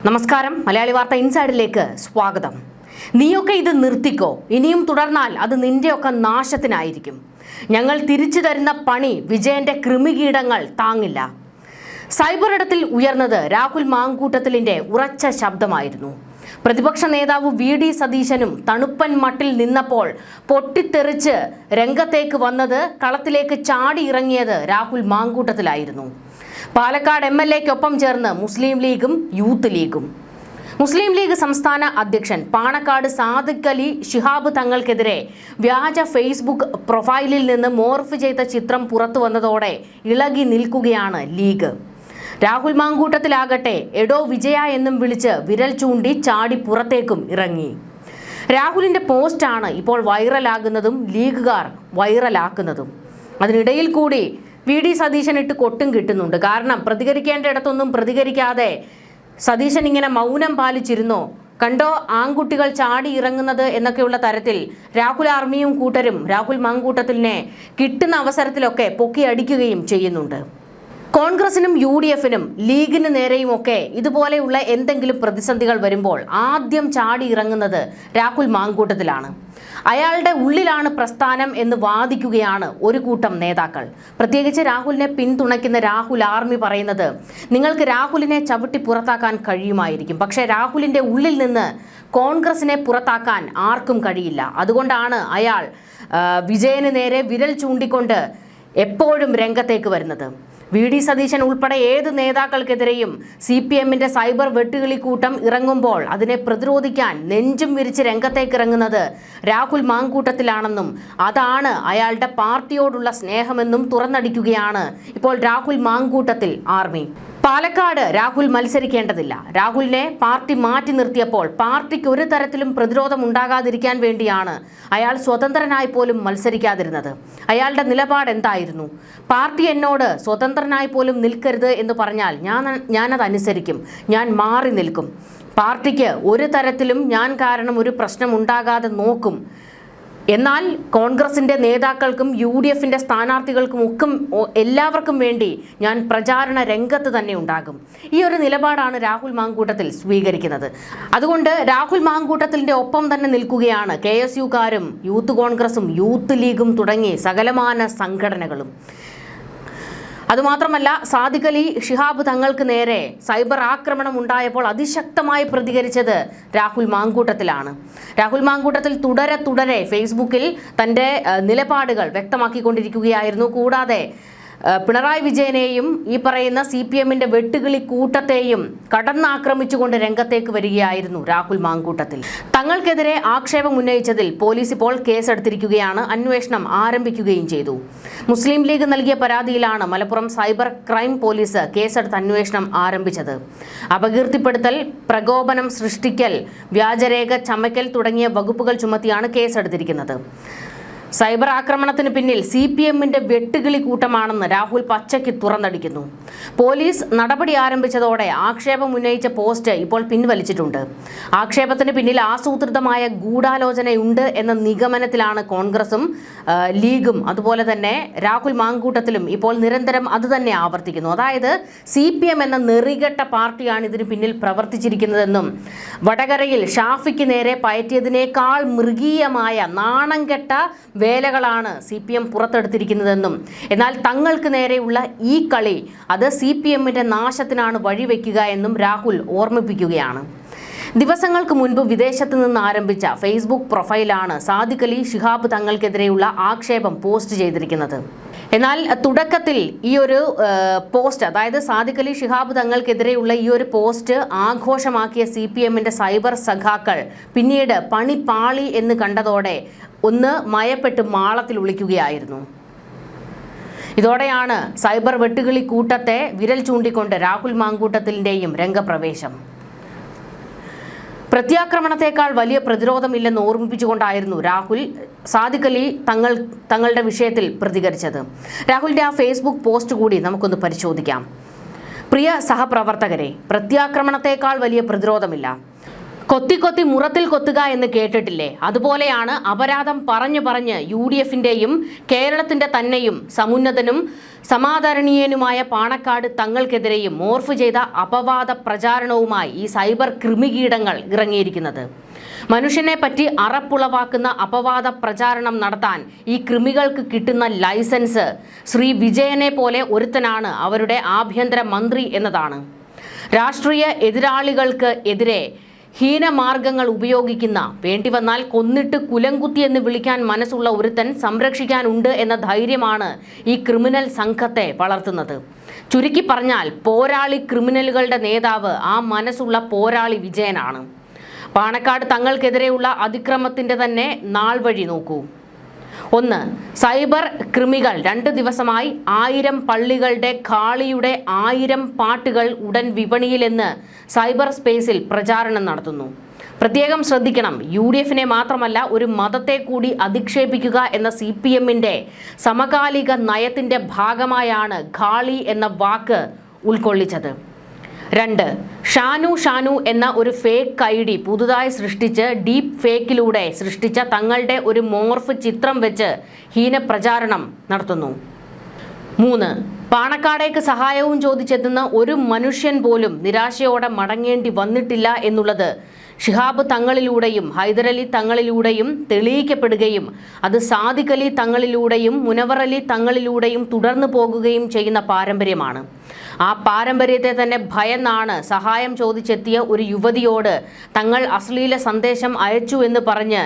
നമസ്കാരം മലയാളി വാർത്ത ഇൻസൈഡിലേക്ക് സ്വാഗതം. നീയൊക്കെ ഇത് നിർത്തിക്കോ, ഇനിയും തുടർന്നാൽ അത് നിന്റെയൊക്കെ നാശത്തിനായിരിക്കും. ഞങ്ങൾ തിരിച്ചു തരുന്ന പണി വിജയന്റെ കൃമികീടങ്ങൾ താങ്ങില്ല. സൈബർ ഇടത്തിൽ ഉയർന്നത് രാഹുൽ മാങ്കൂട്ടത്തിലിന്റെ ഉറച്ച ശബ്ദമായിരുന്നു. പ്രതിപക്ഷ നേതാവ് വി.ഡി. സതീശനും തണുപ്പൻ മട്ടിൽ നിന്നപ്പോൾ പൊട്ടിത്തെറിച്ച് രംഗത്തേക്ക് വന്നത്, കളത്തിലേക്ക് ചാടി ഇറങ്ങിയത് രാഹുൽ മാങ്കൂട്ടത്തിലായിരുന്നു. പാലക്കാട് MLA-ക്കൊപ്പം ചേർന്ന് മുസ്ലിം ലീഗും യൂത്ത് ലീഗും. മുസ്ലിം ലീഗ് സംസ്ഥാന അധ്യക്ഷൻ പാണക്കാട് സാദിഖ് അലി ശിഹാബ് തങ്ങൾക്കെതിരെ വ്യാജ ഫേസ്ബുക്ക് പ്രൊഫൈലിൽ നിന്ന് മോർഫ് ചെയ്ത ചിത്രം പുറത്തു വന്നതോടെ ഇളകി നിൽക്കുകയാണ് ലീഗ്. രാഹുൽ മാങ്കൂട്ടത്തിലാകട്ടെ എടോ വിജയ എന്നും വിളിച്ച് വിരൽ ചൂണ്ടി ചാടി പുറത്തേക്കും ഇറങ്ങി. രാഹുലിന്റെ പോസ്റ്റാണ് ഇപ്പോൾ വൈറലാകുന്നതും ലീഗുകാർ വൈറലാക്കുന്നതും. അതിനിടയിൽ കൂടി വി.ഡി. സതീശൻ ഇട്ട് കൊട്ടും കിട്ടുന്നുണ്ട്. കാരണം പ്രതികരിക്കേണ്ട ഇടത്തൊന്നും പ്രതികരിക്കാതെ സതീശൻ ഇങ്ങനെ മൗനം പാലിച്ചിരുന്നോ, കണ്ടോ ആൺകുട്ടികൾ ചാടി ഇറങ്ങുന്നത് എന്നൊക്കെയുള്ള തരത്തിൽ രാഹുൽ ആർമിയും കൂട്ടരും രാഹുൽ മാങ്കൂട്ടത്തിലിനെ കിട്ടുന്ന അവസരത്തിലൊക്കെ പൊക്കിയടിക്കുകയും ചെയ്യുന്നുണ്ട്. കോൺഗ്രസിനും UDF-നും ലീഗിന് നേരെയുമൊക്കെ ഇതുപോലെയുള്ള എന്തെങ്കിലും പ്രതിസന്ധികൾ വരുമ്പോൾ ആദ്യം ചാടി ഇറങ്ങുന്നത് രാഹുൽ മാങ്കൂട്ടത്തിലാണ്. അയാളുടെ ഉള്ളിലാണ് പ്രസ്ഥാനം എന്ന് വാദിക്കുകയാണ് ഒരു കൂട്ടം നേതാക്കൾ. പ്രത്യേകിച്ച് രാഹുലിനെ പിന്തുണയ്ക്കുന്ന രാഹുൽ ആർമി പറയുന്നത്, നിങ്ങൾക്ക് രാഹുലിനെ ചവിട്ടി പുറത്താക്കാൻ കഴിയുമായിരിക്കും, പക്ഷേ രാഹുലിൻ്റെ ഉള്ളിൽ നിന്ന് കോൺഗ്രസിനെ പുറത്താക്കാൻ ആർക്കും കഴിയില്ല. അതുകൊണ്ടാണ് അയാൾ വിജയന് നേരെ വിരൽ ചൂണ്ടിക്കൊണ്ട് എപ്പോഴും രംഗത്തേക്ക് വരുന്നത്. വി.ഡി. സതീശൻ ഉൾപ്പെടെ ഏത് നേതാക്കൾക്കെതിരെയും CPM-ന്റെ സൈബർ വെട്ടുകിളിക്കൂട്ടം ഇറങ്ങുമ്പോൾ അതിനെ പ്രതിരോധിക്കാൻ നെഞ്ചും വിരിച്ച് രംഗത്തേക്ക് ഇറങ്ങുന്നത് രാഹുൽ മാങ്കൂട്ടത്തിലാണെന്നും അതാണ് അയാളുടെ പാർട്ടിയോടുള്ള സ്നേഹമെന്നും തുറന്നടിക്കുകയാണ് ഇപ്പോൾ രാഹുൽ മാങ്കൂട്ടത്തിൽ ആർമി. പാലക്കാട് രാഹുൽ മത്സരിക്കേണ്ടതില്ല. രാഹുലിനെ പാർട്ടി മാറ്റി നിർത്തിയപ്പോൾ പാർട്ടിക്ക് ഒരു തരത്തിലും പ്രതിരോധം ഉണ്ടാകാതിരിക്കാൻ വേണ്ടിയാണ് അയാൾ സ്വതന്ത്രനായി പോലും മത്സരിക്കാതിരുന്നത്. അയാളുടെ നിലപാട് എന്തായിരുന്നു? പാർട്ടി എന്നോട് സ്വതന്ത്രനായി പോലും നിൽക്കരുത് എന്ന് പറഞ്ഞാൽ ഞാനത് അനുസരിക്കും, ഞാൻ മാറി നിൽക്കും. പാർട്ടിക്ക് ഒരു തരത്തിലും ഞാൻ കാരണം ഒരു പ്രശ്നം ഉണ്ടാകാതെ നോക്കും. എന്നാൽ കോൺഗ്രസിൻ്റെ നേതാക്കൾക്കും UDF-ന്റെ സ്ഥാനാർത്ഥികൾക്കും ഒക്കെ എല്ലാവർക്കും വേണ്ടി ഞാൻ പ്രചാരണ രംഗത്ത് തന്നെ ഉണ്ടാകും. ഈ ഒരു നിലപാടാണ് രാഹുൽ മാങ്കൂട്ടത്തിൽ സ്വീകരിക്കുന്നത്. അതുകൊണ്ട് രാഹുൽ മാങ്കൂട്ടത്തിൻ്റെ ഒപ്പം തന്നെ നിൽക്കുകയാണ് KSU-കാരും യൂത്ത് കോൺഗ്രസും യൂത്ത് ലീഗും തുടങ്ങി സകലമാന സംഘടനകളും. അതുമാത്രമല്ല, സാദിഖ് അലി ശിഹാബ് തങ്ങൾക്ക് നേരെ സൈബർ ആക്രമണം ഉണ്ടായപ്പോൾ അതിശക്തമായി പ്രതികരിച്ചത് രാഹുൽ മാങ്കൂട്ടത്തിലാണ്. രാഹുൽ മാങ്കൂട്ടത്തിൽ തുടരെ ഫേസ്ബുക്കിൽ തൻ്റെ നിലപാടുകൾ വ്യക്തമാക്കിക്കൊണ്ടിരിക്കുകയായിരുന്നു. കൂടാതെ പിണറായി വിജയനെയും ഈ പറയുന്ന CPM-ന്റെ വെട്ടുകിളി കൂട്ടത്തെയും കടന്നാക്രമിച്ചുകൊണ്ട് രംഗത്തേക്ക് വരികയായിരുന്നു രാഹുൽ മാങ്കൂട്ടത്തിൽ. തങ്ങൾക്കെതിരെ ആക്ഷേപം ഉന്നയിച്ചതിൽ പോലീസ് ഇപ്പോൾ കേസെടുത്തിരിക്കുകയാണ്. അന്വേഷണം ആരംഭിക്കുകയും ചെയ്തു. മുസ്ലിം ലീഗ് നൽകിയ പരാതിയിലാണ് മലപ്പുറം സൈബർ ക്രൈം പോലീസ് കേസെടുത്ത് അന്വേഷണം ആരംഭിച്ചത്. അപകീർത്തിപ്പെടുത്തൽ, പ്രകോപനം സൃഷ്ടിക്കൽ, വ്യാജരേഖ ചമയ്ക്കൽ തുടങ്ങിയ വകുപ്പുകൾ ചുമത്തിയാണ് കേസെടുത്തിരിക്കുന്നത്. സൈബർ ആക്രമണത്തിന് പിന്നിൽ CPM-ന്റെ വെട്ടുകിളി കൂട്ടമാണെന്ന് രാഹുൽ പച്ചയ്ക്ക് തുറന്നടിക്കുന്നു. പോലീസ് നടപടി ആരംഭിച്ചതോടെ ആക്ഷേപം ഉന്നയിച്ച പോസ്റ്റ് ഇപ്പോൾ പിൻവലിച്ചിട്ടുണ്ട്. ആക്ഷേപത്തിന് പിന്നിൽ ആസൂത്രിതമായ ഗൂഢാലോചനയുണ്ട് എന്ന നിഗമനത്തിലാണ് കോൺഗ്രസും ലീഗും. അതുപോലെ തന്നെ രാഹുൽ മാങ്കൂട്ടത്തിലും ഇപ്പോൾ നിരന്തരം അതുതന്നെ ആവർത്തിക്കുന്നു. അതായത് CPM എന്ന നെറികെട്ട പാർട്ടിയാണ് ഇതിന് പിന്നിൽ പ്രവർത്തിച്ചിരിക്കുന്നതെന്നും വടകരയിൽ ഷാഫിക്ക് നേരെ പയറ്റിയതിനേക്കാൾ മൃഗീയമായ നാണം കെട്ട വേലകളാണ് CPM പുറത്തെടുത്തിരിക്കുന്നതെന്നും എന്നാൽ തങ്ങൾക്ക് നേരെയുള്ള ഈ കളി അത് CPM-ന്റെ നാശത്തിനാണ് വഴിവെക്കുക എന്നും രാഹുൽ ഓർമ്മിപ്പിക്കുകയാണ്. ദിവസങ്ങൾക്ക് മുൻപ് വിദേശത്ത് നിന്ന് ആരംഭിച്ച ഫേസ്ബുക്ക് പ്രൊഫൈലാണ് സാദിഖ് അലി ശിഹാബ് തങ്ങൾക്കെതിരെയുള്ള ആക്ഷേപം പോസ്റ്റ് ചെയ്തിരിക്കുന്നത്. എന്നാൽ തുടക്കത്തിൽ ഈ ഒരു പോസ്റ്റ്, അതായത് സാദിഖ് അലി ശിഹാബ് തങ്ങൾക്കെതിരെയുള്ള ഈ ഒരു പോസ്റ്റ് ആഘോഷമാക്കിയ CPM-ന്റെ സൈബർ സഖാക്കൾ പിന്നീട് പണി പാളി എന്ന് കണ്ടതോടെ ഒന്ന് മയപ്പെട്ട് മാളത്തിൽ ഒളിക്കുകയായിരുന്നു. ഇതോടെയാണ് സൈബർ വെട്ടുകിളി കൂട്ടത്തെ വിരൽ ചൂണ്ടിക്കൊണ്ട് രാഹുൽ മാങ്കൂട്ടത്തിലിൻ്റെയും രംഗപ്രവേശം. പ്രത്യാക്രമണത്തെക്കാൾ വലിയ പ്രതിരോധമില്ലെന്ന് ഓർമ്മിപ്പിച്ചുകൊണ്ടായിരുന്നു രാഹുൽ സാദിഖ് അലി തങ്ങളുടെ വിഷയത്തിൽ പ്രതികരിച്ചത്. രാഹുലിൻ്റെ ആ ഫേസ്ബുക്ക് പോസ്റ്റ് കൂടി നമുക്കൊന്ന് പരിശോധിക്കാം. പ്രിയ സഹപ്രവർത്തകരെ, പ്രത്യാക്രമണത്തെക്കാൾ വലിയ പ്രതിരോധമില്ല. കൊത്തി മുറത്തിൽ കൊത്തുക എന്ന് കേട്ടിട്ടില്ലേ? അതുപോലെയാണ് അപരാധം പറഞ്ഞ് UDF-ന്റെയും കേരളത്തിന്റെ തന്നെയും സമുന്നതനും സമാദരണീയനുമായ പാണക്കാട് തങ്ങൾക്കെതിരെയും മോർഫ് ചെയ്ത അപവാദ പ്രചാരണവുമായി ഈ സൈബർ കൃമികീടങ്ങൾ ഇറങ്ങിയിരിക്കുന്നത്. മനുഷ്യനെ പറ്റി അറപ്പുളവാക്കുന്ന അപവാദ പ്രചാരണം നടത്താൻ ഈ കൃമികൾക്ക് കിട്ടുന്ന ലൈസൻസ് ശ്രീ വിജയനെ പോലെ ഒരുത്തനാണ് അവരുടെ ആഭ്യന്തര മന്ത്രി എന്നതാണ്. രാഷ്ട്രീയ എതിരാളികൾക്ക് എതിരെ ഹീനമാർഗങ്ങൾ ഉപയോഗിക്കുന്ന, വേണ്ടിവന്നാൽ കൊന്നിട്ട് കുലംകുത്തി എന്ന് വിളിക്കാൻ മനസ്സുള്ള ഒരുത്തൻ സംരക്ഷിക്കാനുണ്ട് എന്ന ധൈര്യമാണ് ഈ ക്രിമിനൽ സംഘത്തെ വളർത്തുന്നത്. ചുരുക്കി പറഞ്ഞാൽ പോരാളി ക്രിമിനലുകളുടെ നേതാവ് ആ മനസ്സുള്ള പോരാളി വിജയനാണ്. പാണക്കാട് തങ്ങൾക്കെതിരെയുള്ള അതിക്രമത്തിന്റെ തന്നെ നാൾ വഴി നോക്കൂ. 1. സൈബർ കൃമികൾ 2 ദിവസമായി 1000 പള്ളികളുടെ ഖാളിയുടെ 1000 പാട്ടുകൾ ഉടൻ വിപണിയിലെന്ന് സൈബർ സ്പേസിൽ പ്രചാരണം നടത്തുന്നു. പ്രത്യേകം ശ്രദ്ധിക്കണം, UDF-നെ മാത്രമല്ല ഒരു മതത്തെ കൂടി അധിക്ഷേപിക്കുക എന്ന CPM-ന്റെ സമകാലിക നയത്തിന്റെ ഭാഗമായാണ് ഖാളി എന്ന വാക്ക് ഉൾക്കൊള്ളിച്ചത്. 2. ഷാനു എന്ന ഒരു ഫേക്ക് ID പുതുതായി സൃഷ്ടിച്ച് ഡീപ്പ് ഫേക്കിലൂടെ സൃഷ്ടിച്ച തങ്ങളുടെ ഒരു മോർഫ് ചിത്രം വെച്ച് ഹീനപ്രചാരണം നടത്തുന്നു. 3. പാണക്കാടേക്ക് സഹായവും ചോദിച്ചെത്തുന്ന ഒരു മനുഷ്യൻ പോലും നിരാശയോടെ മടങ്ങേണ്ടി വന്നിട്ടില്ല എന്നുള്ളത് ശിഹാബ് തങ്ങളിലൂടെയും ഹൈദരലി തങ്ങളിലൂടെയും തെളിയിക്കപ്പെടുകയും അത് സാദിഖ് അലി തങ്ങളിലൂടെയും മുനവർ അലി തങ്ങളിലൂടെയും തുടർന്നു പോകുകയും ചെയ്യുന്ന പാരമ്പര്യമാണ്. ആ പാരമ്പര്യത്തെ തന്നെ ഭയന്നാണ് സഹായം ചോദിച്ചെത്തിയ ഒരു യുവതിയോട് തങ്ങൾ അശ്ലീല സന്ദേശം അയച്ചു എന്ന് പറഞ്ഞ്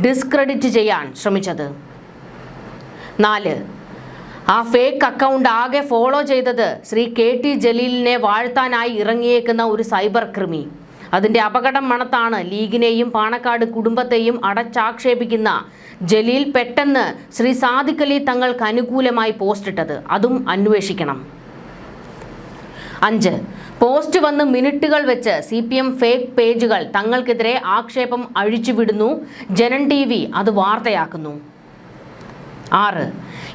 ഡിസ്ക്രെഡിറ്റ് ചെയ്യാൻ ശ്രമിച്ചത്. 4. ആ ഫേക്ക് അക്കൗണ്ട് ആകെ ഫോളോ ചെയ്തത് ശ്രീ KT ജലീലിനെ വാഴ്ത്താനായി ഇറങ്ങിയേക്കുന്ന ഒരു സൈബർ കൃമി. അതിന്റെ അപകടം മണത്താണ് ലീഗിനെയും പാണക്കാട് കുടുംബത്തെയും അടച്ചാക്ഷേപിക്കുന്ന ജലീൽ പെട്ടെന്ന് ശ്രീ സാദിഖ് അലി തങ്ങൾക്ക് അനുകൂലമായി പോസ്റ്റ് ഇട്ടത്. അതും അന്വേഷിക്കണം. 5. പോസ്റ്റ് വന്ന് മിനിറ്റുകൾ വെച്ച് CPM ഫേക്ക് പേജുകൾ തങ്ങൾക്കെതിരെ ആക്ഷേപം അഴിച്ചുവിടുന്നു. ജനൻ TV അത് വാർത്തയാക്കുന്നു. 6.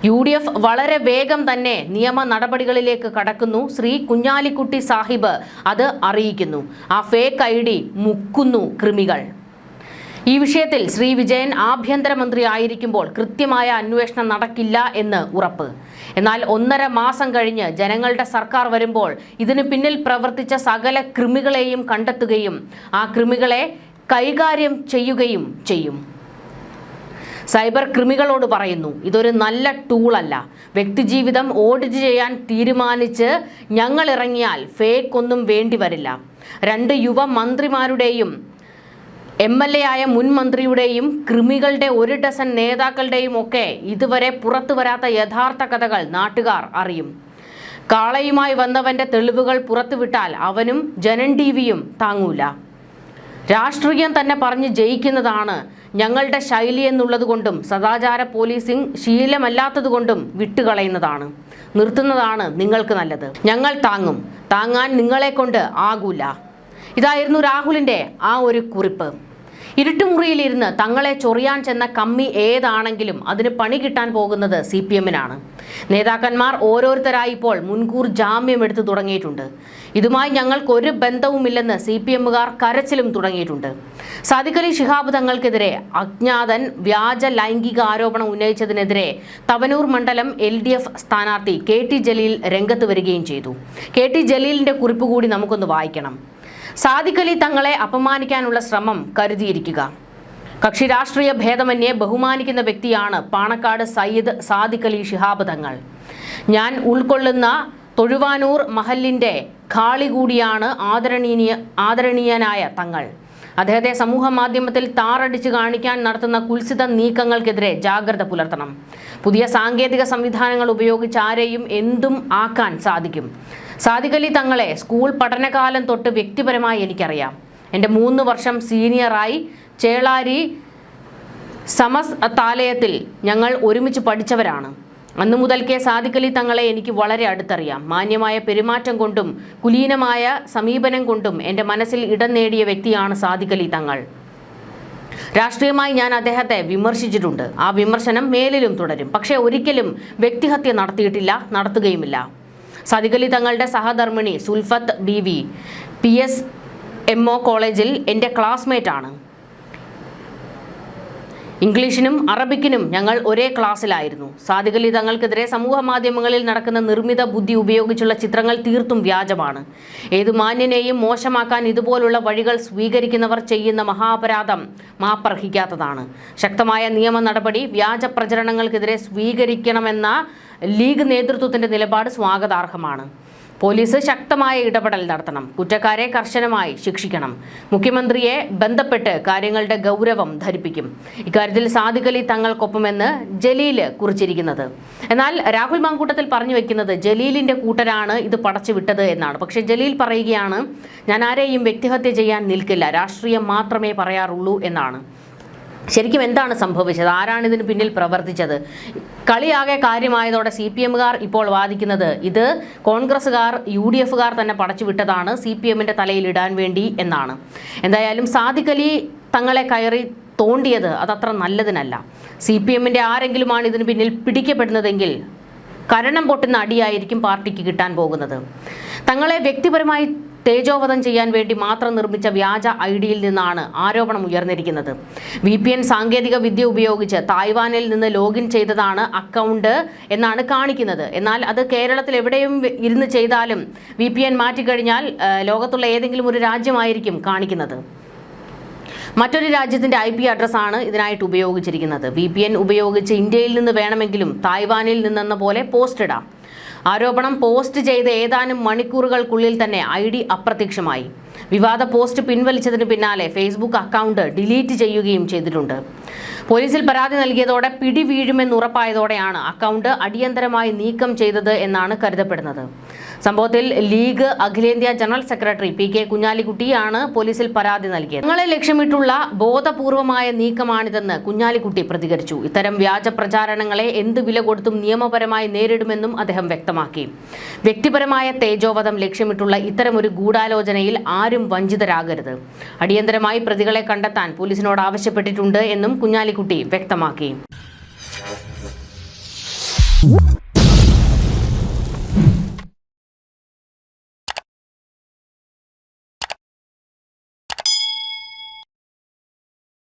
UDF വളരെ വേഗം തന്നെ നിയമ നടപടികളിലേക്ക് കടക്കുന്നു. ശ്രീ കുഞ്ഞാലിക്കുട്ടി സാഹിബ് അത് അറിയിക്കുന്നു. ആ ഫേക്ക് ID മുക്കുന്നു കൃമികൾ. ഈ വിഷയത്തിൽ ശ്രീ വിജയൻ ആഭ്യന്തരമന്ത്രി ആയിരിക്കുമ്പോൾ കൃത്യമായ അന്വേഷണം നടക്കില്ല എന്ന് ഉറപ്പ്. എന്നാൽ 1.5 മാസം കഴിഞ്ഞ് ജനങ്ങളുടെ സർക്കാർ വരുമ്പോൾ ഇതിന് പിന്നിൽ പ്രവർത്തിച്ച സകല കൃമികളെയും കണ്ടെത്തുകയും ആ കൃമികളെ കൈകാര്യം ചെയ്യുകയും ചെയ്യും. സൈബർ കൃമികളോട് പറയുന്നു, ഇതൊരു നല്ല ടൂളല്ല. വ്യക്തിജീവിതം ഓഡിറ്റ് ചെയ്യാൻ തീരുമാനിച്ച് ഞങ്ങൾ ഇറങ്ങിയാൽ ഫേക്ക് ഒന്നും വേണ്ടി വരില്ല. 2 യുവ മന്ത്രിമാരുടെയും MLA ആയ മുൻ മന്ത്രിയുടെയും കൃമികളുടെ 1 ഡസൻ നേതാക്കളുടെയും ഒക്കെ ഇതുവരെ പുറത്തു വരാത്ത യഥാർത്ഥ കഥകൾ നാട്ടുകാർ അറിയും. കാളയുമായി വന്നവന്റെ തെളിവുകൾ പുറത്തുവിട്ടാൽ അവനും ജനൻ TVയും താങ്ങൂല. രാഷ്ട്രീയം തന്നെ പറഞ്ഞ് ജയിക്കുന്നതാണ് ഞങ്ങളുടെ ശൈലി എന്നുള്ളത് കൊണ്ടും സദാചാര പോലീസിംഗ് ശീലമല്ലാത്തതുകൊണ്ടും വിട്ടുകളയുന്നതാണ്. നിർത്തുന്നതാണ് നിങ്ങൾക്ക് നല്ലത്. ഞങ്ങൾ താങ്ങാൻ നിങ്ങളെ കൊണ്ട് ആകൂല. ഇതായിരുന്നു രാഹുലിൻ്റെ ആ ഒരു കുറിപ്പ്. ഇരുട്ടുമുറിയിലിരുന്ന് തങ്ങളെ ചൊറിയാൻ ചെന്ന കമ്മി ഏതാണെങ്കിലും അതിന് പണി കിട്ടാൻ പോകുന്നത് CPM-നാണ്. നേതാക്കന്മാർ ഓരോരുത്തരായി ഇപ്പോൾ മുൻകൂർ ജാമ്യം എടുത്തു തുടങ്ങിയിട്ടുണ്ട്. ഇതുമായി ഞങ്ങൾക്കൊരു ബന്ധവുമില്ലെന്ന് CPM-കാർ കരച്ചിലും തുടങ്ങിയിട്ടുണ്ട്. സാദിഖ് അലി ശിഹാബ് തങ്ങൾക്കെതിരെ അജ്ഞാതൻ വ്യാജ ലൈംഗിക ആരോപണം ഉന്നയിച്ചതിനെതിരെ തവനൂർ മണ്ഡലം LDF സ്ഥാനാർത്ഥി KT ജലീൽ രംഗത്ത് വരികയും ചെയ്തു. KT ജലീലിന്റെ കുറിപ്പ് കൂടി നമുക്കൊന്ന് വായിക്കണം. സാദിഖ് അലി തങ്ങളെ അപമാനിക്കാനുള്ള ശ്രമം കരുതിയിരിക്കുക. കക്ഷി രാഷ്ട്രീയ ഭേദമന്യേ ബഹുമാനിക്കുന്ന വ്യക്തിയാണ് പാണക്കാട് സയ്യിദ് സാദിഖ് അലി ശിഹാബ് തങ്ങൾ. ഞാൻ ഉൾക്കൊള്ളുന്ന തൊഴുവാനൂർ മഹലിന്റെ ഖാളി കൂടിയാണ് ആദരണീയനായ തങ്ങൾ. അദ്ദേഹത്തെ സമൂഹ മാധ്യമത്തിൽ താറടിച്ച് കാണിക്കാൻ നടത്തുന്ന കുൽസിത നീക്കങ്ങൾക്കെതിരെ ജാഗ്രത പുലർത്തണം. പുതിയ സാങ്കേതിക സംവിധാനങ്ങൾ ഉപയോഗിച്ച് ആരെയും എന്തും ആക്കാൻ സാധിക്കും. സാദിഖ് അലി തങ്ങളെ സ്കൂൾ പഠനകാലം തൊട്ട് വ്യക്തിപരമായി എനിക്കറിയാം. എൻ്റെ 3 വർഷം സീനിയറായി ചേളാരി സമസ് താലയത്തിൽ ഞങ്ങൾ ഒരുമിച്ച് പഠിച്ചവരാണ്. അന്നു മുതൽക്കേ സാദിഖ് അലി തങ്ങളെ എനിക്ക് വളരെ അടുത്തറിയാം. മാന്യമായ പെരുമാറ്റം കൊണ്ടും കുലീനമായ സമീപനം കൊണ്ടും എൻ്റെ മനസ്സിൽ ഇടം നേടിയ വ്യക്തിയാണ് സാദിഖ് അലി തങ്ങൾ. രാഷ്ട്രീയമായി ഞാൻ അദ്ദേഹത്തെ വിമർശിച്ചിട്ടുണ്ട്. ആ വിമർശനം മേലിലും തുടരും. പക്ഷേ ഒരിക്കലും വ്യക്തിഹത്യ നടത്തിയിട്ടില്ല, നടത്തുകയുമില്ല. സാദിഖ് അലി തങ്ങളുടെ സഹധർമ്മിണി സുൽഫത്ത് ബീവി PS MO കോളേജിൽ എൻ്റെ ക്ലാസ്മേറ്റാണ്. ഇംഗ്ലീഷിനും അറബിക്കിനും ഞങ്ങൾ ഒരേ ക്ലാസ്സിലായിരുന്നു. സാദിഖ് അലി തങ്ങൾക്കെതിരെ സമൂഹ മാധ്യമങ്ങളിൽ നടക്കുന്ന നിർമ്മിത ബുദ്ധി ഉപയോഗിച്ചുള്ള ചിത്രങ്ങൾ തീർത്തും വ്യാജമാണ്. ഏതു മാന്യനെയും മോശമാക്കാൻ ഇതുപോലുള്ള വഴികൾ സ്വീകരിക്കുന്നവർ ചെയ്യുന്ന മഹാപരാധം മാപ്പർഹിക്കാത്തതാണ്. ശക്തമായ നിയമ നടപടി വ്യാജ പ്രചരണങ്ങൾക്കെതിരെ സ്വീകരിക്കണമെന്ന ലീഗ് നേതൃത്വത്തിന്റെ നിലപാട് സ്വാഗതാർഹമാണ്. പോലീസ് ശക്തമായ ഇടപെടൽ നടത്തണം. കുറ്റക്കാരെ കർശനമായി ശിക്ഷിക്കണം. മുഖ്യമന്ത്രിയെ ബന്ധപ്പെട്ട് കാര്യങ്ങളുടെ ഗൗരവം ധരിപ്പിക്കും. ഇക്കാര്യത്തിൽ സാദിഖ് അലി തങ്ങൾക്കൊപ്പമെന്ന് ജലീൽ കുറിച്ചിരിക്കുന്നത്. എന്നാൽ രാഹുൽ മാങ്കൂട്ടത്തിൽ പറഞ്ഞു വെക്കുന്നത് ജലീലിന്റെ കൂട്ടരാണ് ഇത് പടച്ചുവിട്ടത് എന്നാണ്. പക്ഷേ ജലീൽ പറയുകയാണ്, ഞാൻ ആരെയും വ്യക്തിഹത്യ ചെയ്യാൻ നിൽക്കില്ല, രാഷ്ട്രീയം മാത്രമേ പറയാറുള്ളൂ എന്നാണ്. ശരിക്കും എന്താണ് സംഭവിച്ചത്? ആരാണ് ഇതിന് പിന്നിൽ പ്രവർത്തിച്ചത്? കളിയാകെ കാര്യമായതോടെ CPM-കാർ ഇപ്പോൾ വാദിക്കുന്നത് ഇത് കോൺഗ്രസ്സുകാർ UDF-കാർ തന്നെ പടച്ചുവിട്ടതാണ്, CPM-ന്റെ തലയിൽ ഇടാൻ വേണ്ടി എന്നാണ്. എന്തായാലും സാദിഖ് അലി തങ്ങളെ കയറി തോണ്ടിയത് അതത്ര നല്ലതിനല്ല. CPM-ന്റെ ആരെങ്കിലുമാണ് ഇതിന് പിന്നിൽ പിടിക്കപ്പെടുന്നതെങ്കിൽ കരണം പൊട്ടുന്ന അടിയായിരിക്കും പാർട്ടിക്ക് കിട്ടാൻ പോകുന്നത്. തങ്ങളെ വ്യക്തിപരമായി തേജോവധം ചെയ്യാൻ വേണ്ടി മാത്രം നിർമ്മിച്ച വ്യാജ ഐഡിയിൽ നിന്നാണ് ആരോപണം ഉയർന്നിരിക്കുന്നത്. VPN സാങ്കേതിക വിദ്യ ഉപയോഗിച്ച് തായ്വാനിൽ നിന്ന് ലോഗിൻ ചെയ്തതാണ് അക്കൗണ്ട് എന്നാണ് കാണിക്കുന്നത്. എന്നാൽ അത് കേരളത്തിൽ എവിടെയും ഇരുന്ന് ചെയ്താലും VPN മാറ്റിക്കഴിഞ്ഞാൽ ലോകത്തുള്ള ഏതെങ്കിലും ഒരു രാജ്യമായിരിക്കും കാണിക്കുന്നത്. മറ്റൊരു രാജ്യത്തിന്റെ IP അഡ്രസ്സാണ് ഇതിനായിട്ട് ഉപയോഗിച്ചിരിക്കുന്നത്. VPN ഉപയോഗിച്ച് ഇന്ത്യയിൽ നിന്ന് വേണമെങ്കിലും തായ്വാനിൽ നിന്നെന്ന പോലെ പോസ്റ്റ് ഇടാം. ആരോപണം പോസ്റ്റ് ചെയ്ത് ഏതാനും മണിക്കൂറുകൾക്കുള്ളിൽ തന്നെ ID അപ്രത്യക്ഷമായി. വിവാദ പോസ്റ്റ് പിൻവലിച്ചതിന് പിന്നാലെ ഫേസ്ബുക്ക് അക്കൗണ്ട് ഡിലീറ്റ് ചെയ്യുകയും ചെയ്തിട്ടുണ്ട്. പോലീസിൽ പരാതി നൽകിയതോടെ പിടി വീഴുമെന്ന് ഉറപ്പായതോടെയാണ് അക്കൗണ്ട് അടിയന്തരമായി നീക്കം ചെയ്തത് എന്നാണ് കരുതപ്പെടുന്നത്. സംഭവത്തിൽ ലീഗ് അഖിലേന്ത്യാ ജനറൽ സെക്രട്ടറി PK കുഞ്ഞാലിക്കുട്ടിയാണ് പോലീസിൽ പരാതി നൽകിയത്. തങ്ങളെ ലക്ഷ്യമിട്ടുള്ള ബോധപൂർവമായ നീക്കമാണിതെന്ന് കുഞ്ഞാലിക്കുട്ടി പ്രതികരിച്ചു. ഇത്തരം വ്യാജ പ്രചാരണങ്ങളെ എന്ത് വില കൊടുത്തും നിയമപരമായി നേരിടുമെന്നും അദ്ദേഹം വ്യക്തമാക്കി. വ്യക്തിപരമായ തേജോവധം ലക്ഷ്യമിട്ടുള്ള ഇത്തരമൊരു ഗൂഢാലോചനയിൽ ആരും വഞ്ചിതരാകരുത്. അടിയന്തരമായി പ്രതികളെ കണ്ടെത്താൻ പോലീസിനോട് ആവശ്യപ്പെട്ടിട്ടുണ്ട് എന്നും കുഞ്ഞാലിക്കുട്ടി വ്യക്തമാക്കി.